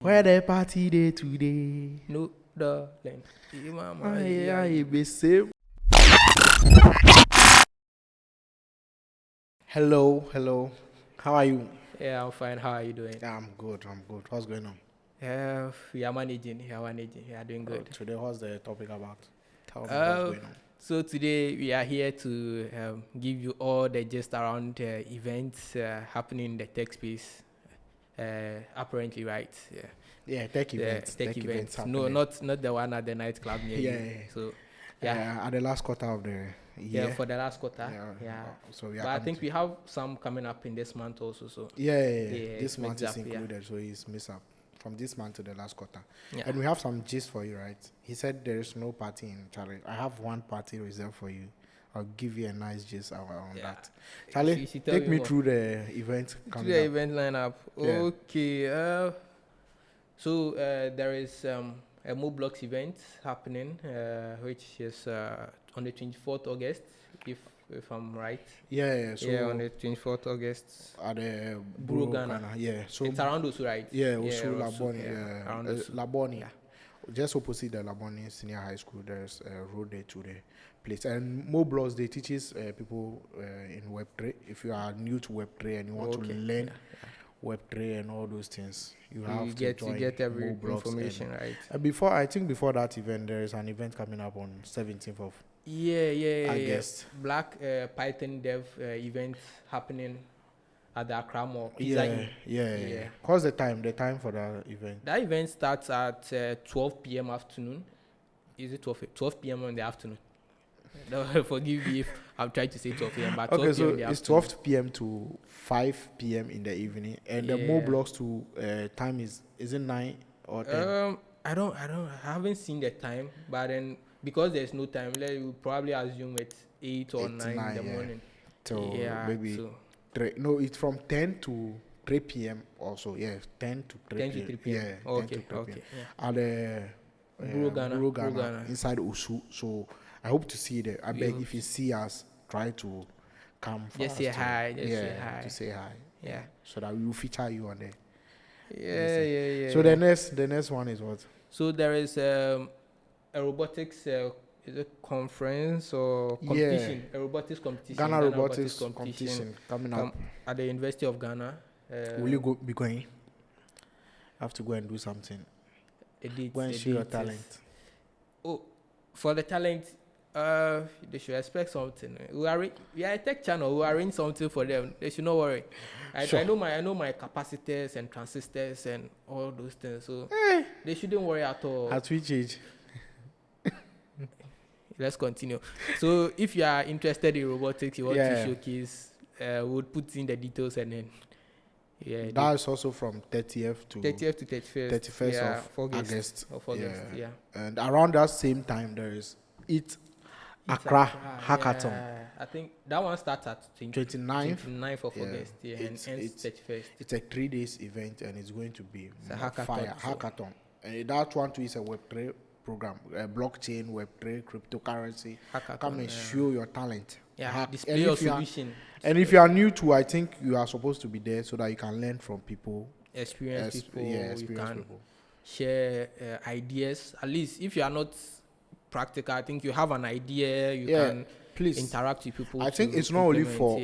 Where the party day today? No, darling. I be same. Hello. How are you? Yeah, I'm fine. How are you doing? Yeah, I'm good. What's going on? We are managing. We are doing good. Today, what's the topic about? Tell me what's going on. So today we are here to give you all the gist around events happening in the tech space. Apparently, right? Yeah. Yeah, tech events. Tech events. No, happening. not the one at the nightclub near you. Yeah. So yeah. At the last quarter of the year. Yeah, for the last quarter. Yeah. So we are. But I think we have some coming up in this month also. So Yeah. it's This month mixed is up, included, so it's mixed up from this month to the last quarter. Yeah. And we have some gist for you, right? He said there is no party in Charlie. I have one party reserved for you. I'll give you a nice gist on that. Charlie, She tell take me more. through the event To coming the up. event lineup. Yeah. Okay. So there is a Moblox event happening, which is on the 24th August, if I'm right. Yeah. So On the 24th August. at the Buro Ghana. Yeah. So It's around Osu, right? yeah, Osu, Osu Laboni. around Osu. Laboni. Yeah. Just opposite the Laboni Senior High School, there's a road there to the place. And Moblox, they teaches people in Web3. If you are new to Web3 and you want to learn Web3 and all those things, you have to get every Moblox. information, right? Before that event, there is an event coming up on 17th of August. Black Python Dev event happening at the Accra Mall. Yeah. What's the time? The time for the event? That event starts at 12 p.m. afternoon. Is it 12 p.m. in the afternoon? No, forgive me if I'm trying to say 12 p.m. But 12 Okay, so p.m. in the it's afternoon. 12 p.m. to 5 p.m. in the evening, and the Moblox to time is it 9 or 10? I haven't seen the time, but then because there's no time, we'll probably assume it's 8 or 9 in the morning. So maybe 3. No, it's from 10 to 3 p.m. also. Yeah, 10 to 3 10 to 3 p.m. Yeah, Okay. 10 to 3 p.m. Yeah. At the Buro Ghana inside Osu. So I hope to see you there. I beg if you see us, try to come for Just us say to- hi. to say hi. Yeah. So that we will feature you on there. Yeah. So the next one is what? So there is a robotics is it conference or competition? A robotics competition. Ghana robotics competition coming up. At the University of Ghana. Will you be going? Have to go and do something. Go and show your talent. For the talent, they should expect something. We are a tech channel. We arrange something for them. They should not worry. I know my capacitors and transistors and all those things. So they shouldn't worry at all. At which age? Let's continue. So if you are interested in robotics, you want to showcase, we'll put in the details and then That's also from 30th to 31st of August. Yeah. And around that same time, there is Accra Hackathon. Yeah. I think that one starts at 29th of August. Yeah, and ends 31st. It's a 3 days event, and it's going to be a hackathon. Hackathon. And that one too is a Web3 program, blockchain, Web3, cryptocurrency. Hackathon, Come and show your talent. Yeah, display your solution. And if you are new to, I think you are supposed to be there so that you can learn from people. Experienced people. Experienced you can people. Share ideas. At least if you are not practical, I think you have an idea. You can interact with people. I think it's not only for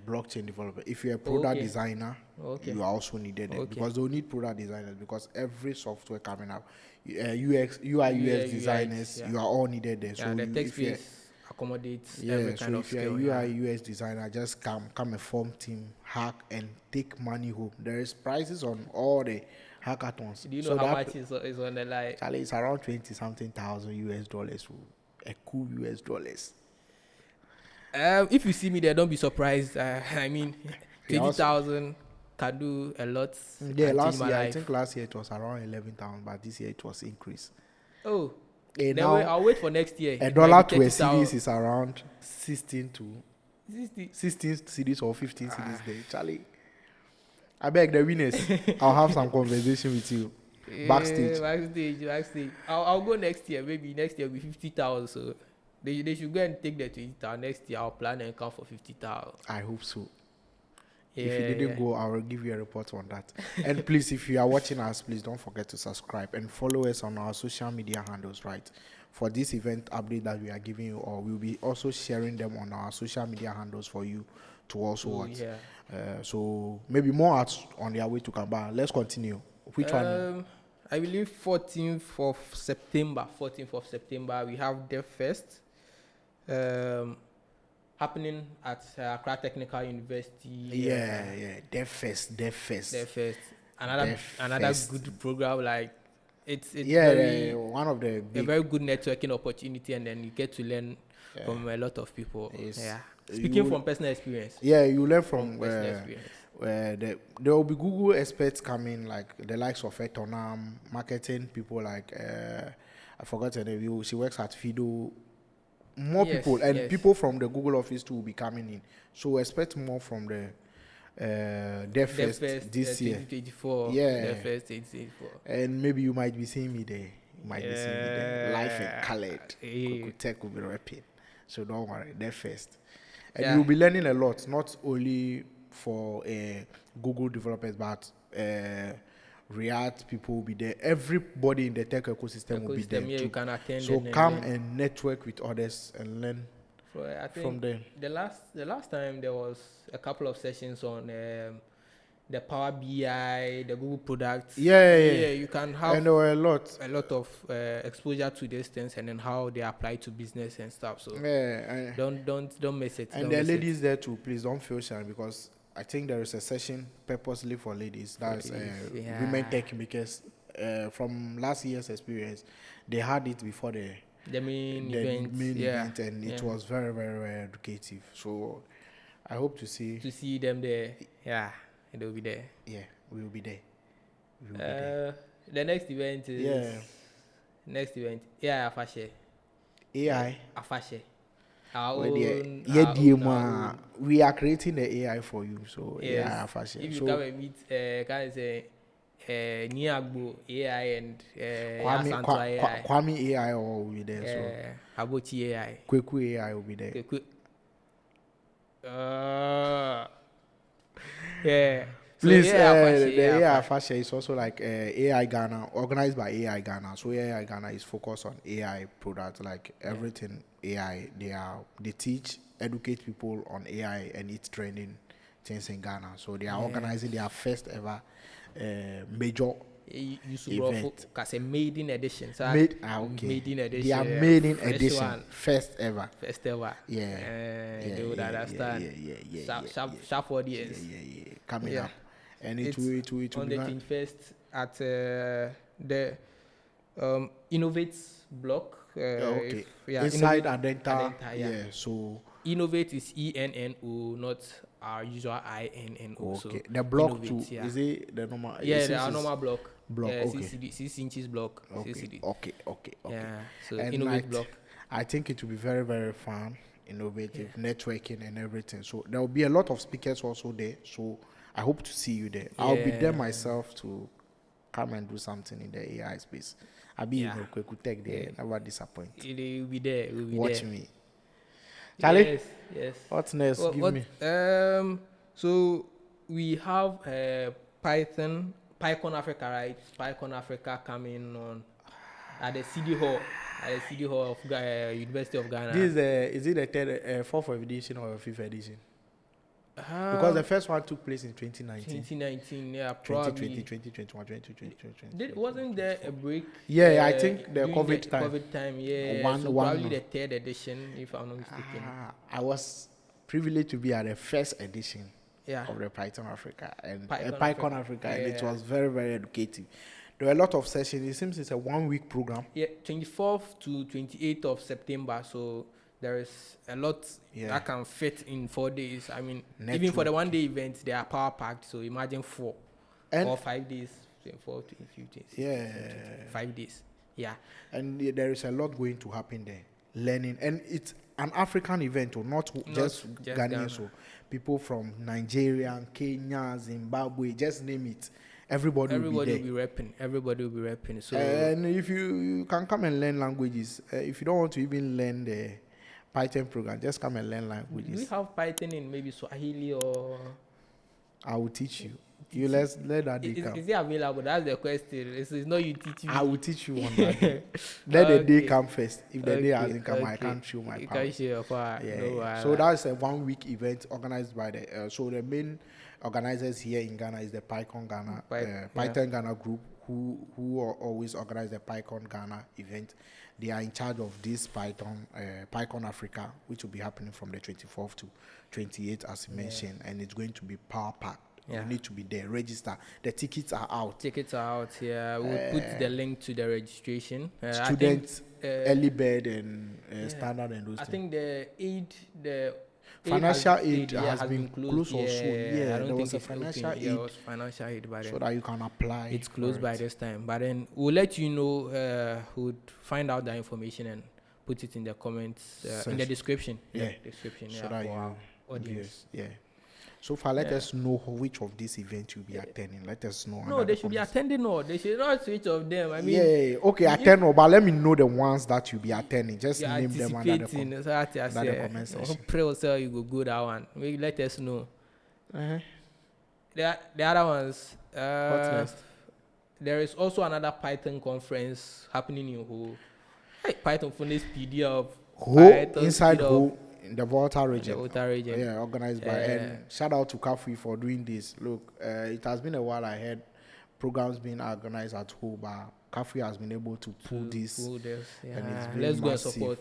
blockchain developer. If you're a product designer, you are also needed there because they'll need product designers because every software coming up, UI UX designers, you are all needed there. So the tech space accommodates every kind of skill. If you're a UI UX designer, just come and form team, hack and take money home. There is prices on all the hackathons. Do you know how much is on the line? Charlie, it's around $20,000 US. A cool US dollars. If you see me there, don't be surprised. I mean, 20,000 can do a lot. Yeah, I think last year it was around 11,000, but this year it was increased. Oh, I'll wait for next year. A dollar to a series is around 16 cities or 15 cities there. Charlie, I beg the winners. I'll have some conversation with you backstage. I'll go next year. Maybe next year will be 50,000. So they should go and take the 20,000. Next year I'll plan and come for 50,000. I hope so. If you didn't go, I will give you a report on that. And please, if you are watching us, please don't forget to subscribe and follow us on our social media handles, right? For this event update that we are giving you, or we'll be also sharing them on our social media handles for you to also watch. So maybe more ads on their way to come back. Let's continue. Which one? I believe 14th of September, we have Devfest. Happening at Accra Technical University. Devfest. Another good program. Like it's one of the a very good networking opportunity, and then you get to learn from a lot of people. Speaking from personal experience. Yeah, you learn from personal experience. There will be Google experts coming, like the likes of Etonam, marketing people like I forgot her name. She works at Fido. More people and people from the Google office too will be coming in. So expect more from the Devfest this year. 2024. Devfest 2024. And maybe you might be seeing me there. Life and colored. Tech will be rapping. So don't worry, Devfest. And you'll be learning a lot, not only for Google developers, but React people will be there. Everybody in the tech ecosystem will be there too. You can attend. So come and network with others and learn from them. The last time there was a couple of sessions on the Power BI, the Google products. You can have and there were a lot of exposure to these things and then how they apply to business and stuff. So don't miss it. And there are ladies there too. Please don't feel shy, because I think there is a session purposely for ladies. That's women tech makers. From last year's experience, they had it before the main event, and it was very, very, very educative. So I hope to see them there. Yeah, they'll be there. Yeah, we will be there. The next event is Afashe. Afashe. We are creating the AI for you, so if you come and meet can say Niagbo AI and Kwame AI will be there. So Habochi AI, Kweku AI will be there. Please, the AI Fashion is also like AI Ghana, organized by AI Ghana. So AI Ghana is focused on AI products, like everything AI. They teach, educate people on AI and its trending things in Ghana. So they are organizing their first ever major event. Because a maiden edition. So maiden edition. They are maiden edition, first ever. They would understand. Sharp audience. Coming up. And it will on the 21st at the Innovate block. Inside Adenta. So Innovate is ENNO, not our usual INNO. Okay. So the block too. Is it the normal? The normal block. 6 inches block. Okay. Yeah. So Innovate block. I think it will be very, very fun, innovative, networking and everything. So there will be a lot of speakers also there. So I hope to see you there. I'll be there myself to come and do something in the AI space. I'll be in Kweku Tech there. Never disappoint. You'll be there. Watch me. Charlie? Yes. What's next? Give me. So we have PyCon Africa, right? PyCon Africa coming on at the CD Hall. At the CD Hall of University of Ghana. This is it the fourth edition or fifth edition? Because the first one took place in 2019. 2019, probably. 2021, 2020. Wasn't there a break? I think the COVID time. COVID time, so probably the third edition, if I'm not mistaken. I was privileged to be at the first edition of the Python Africa and PyCon Africa, and it was very, very educative. There were a lot of sessions. It seems it's a 1 week program. 24th to 28th of September, so there is a lot that can fit in 4 days. I mean, even for the 1 day event, they are power packed. So imagine 4 or 5 days, 4 to 15. 5 days. Yeah. And there is a lot going to happen there. Learning. And it's an African event, or not just Ghanaians. So people from Nigeria, Kenya, Zimbabwe, just name it. Everybody will be repping. Everybody will be repping. So and if you can come and learn languages, if you don't want to even learn the Python program, just come and learn languages. Do we have Python in maybe Swahili or? I will teach you. You let that day come. Is it available? That's the question. It's not you teach me. I will teach you on that day. Let the day come first. If the day hasn't come, I can't show my power. You can't show your power. Yeah. No, so that's a 1 week event organized by the. So the main organizers here in Ghana is the PyCon Ghana, Python Ghana group, who always organize the PyCon Ghana event. They are in charge of this PyCon Africa, which will be happening from the 24th to 28th, as you mentioned, and it's going to be power packed. You need to be there, register. The tickets are out. Yeah. We'll put the link to the registration. Students, early bird, and standard, and those things. I think the financial aid has been closed also. Yeah, there was a financial aid. There was financial aid by then. So that you can apply. It's closed by this time. But then we'll let you know, we'll find out that information and put it in the comments, in the description. Yeah. Description, so that for our you, audience. Yeah. So far, let us know which of these events you'll be attending. Let us know. No, they should be attending all. They should not switch of them. I mean, okay, attend all, but let me know the ones that you'll be attending. Just name them under the comment section. Pray also you go that one. Let us know. The other ones. What's next? There is also another Python conference happening in Ho. Python for this PD of Ho inside Ho. In the Volta region. Yeah, organized by, and shout out to Kafui for doing this. Look, it has been a while I had programs being organized at home, but Kafui has been able to pull this. And it's been let's massive. go and support.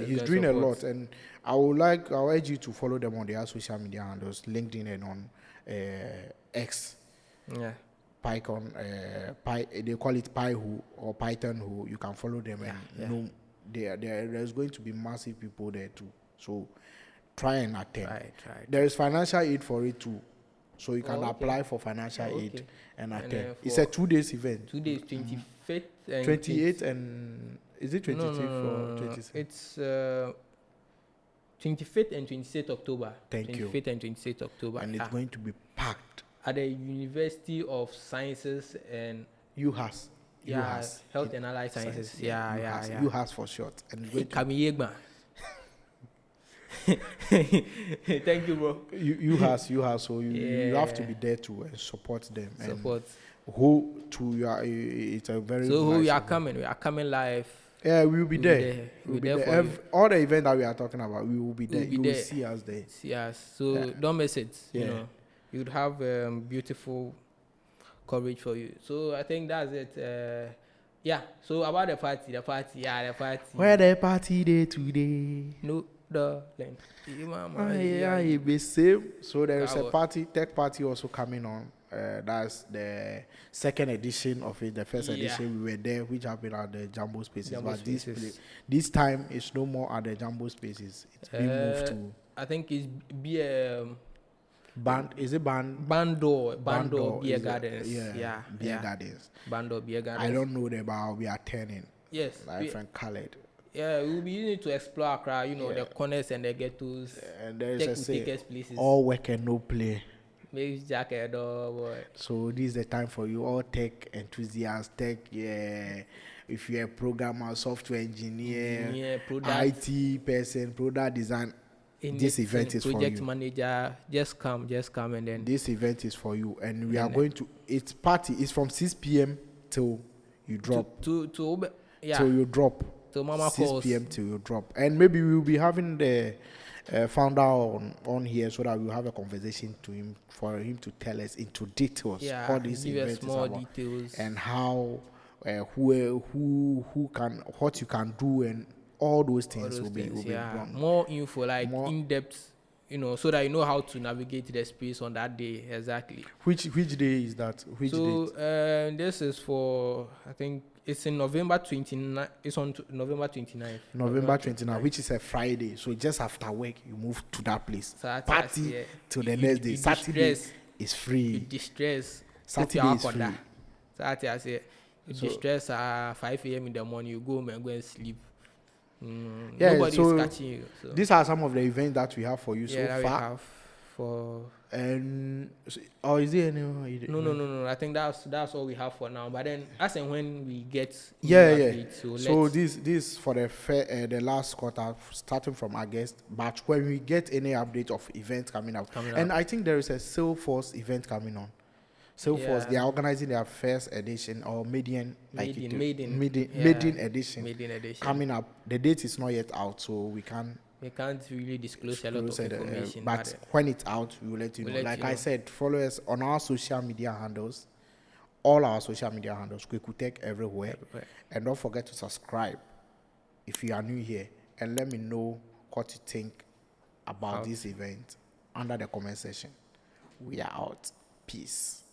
He's doing a lot, and I'll urge you to follow them on their social media handles, LinkedIn and on X. Yeah. PyCon, they call it PyHo or Python Ho. You can follow them and know there's going to be massive people there too. So try and attend. Try. There is financial aid for it too. So you can apply for financial aid and attend. It's a 2 days event. 2 days, 25th and 28th and is it 25th or 26th? It's 25th and 26th October. Thank you. 25th and 26th October. And it's going to be packed. At the University of Sciences and UHAS. Health and Allied Sciences. UHAS for short. And it's going to Thank you, bro. You have so you have to be there to support them. Support. And who to you are, it's a very so nice who we are coming? We are coming live. Yeah, we will be there. We'll be there. All the event that we are talking about, we will be there. You will see us there. See us. So don't miss it. You know, you would have beautiful coverage for you. So I think that's it. So about the party. Where the party day today? No. So there is a tech party also coming on. That's the second edition of it. The first edition we were there, which happened at the Jumbo Spaces. This time it's no more at the Jumbo Spaces. It's been moved to. I think it's Bando Beer Gardens. Beer Gardens. Bando Beer Gardens. I don't know them, but I'll be attending. Yes. My friend Khaled. Yeah, we'll be using it to explore Accra, the corners and the ghettos. And there is a say, all work and no play. Maybe jacket or boy. So this is the time for you, all tech enthusiasts, if you're a programmer, software engineer, IT person, product design, this event is for you. Project manager, just come and then. This event is for you, and we are going to, it's from 6 p.m. till you drop. Till you drop. So Mama 6 p.m. till you drop. And maybe we'll be having the founder on here so that we'll have a conversation for him to tell us into details all these events is about details. And how what you can do and all those things will be done. More info, in depth, so that you know how to navigate the space on that day exactly. Which day is that? This is for, I think it's in November 29th. It's on November 29th. November 29th, which is a Friday. So just after work, you move to that place. Party till the next day. Saturday is free. Distress. Saturday is free. Saturday, I say, distress at 5 a.m. in the morning. You go home and go and sleep. Nobody is catching you. So. These are some of the events that we have for you so far. for. And or is there any? No. I think that's all we have for now. But then, as and when we get updates, so this for the last quarter, starting from August. But when we get any update of events coming up, I think there is a Salesforce event coming on. Salesforce, they are organizing their first edition or maiden edition coming up. The date is not yet out, so we can't really disclose a lot of information. But when it's out, we will let you know. Like I said, follow us on our social media handles, all our social media handles, Kwekutech everywhere. And don't forget to subscribe if you are new here. And let me know what you think about this event under the comment section. We are out. Peace.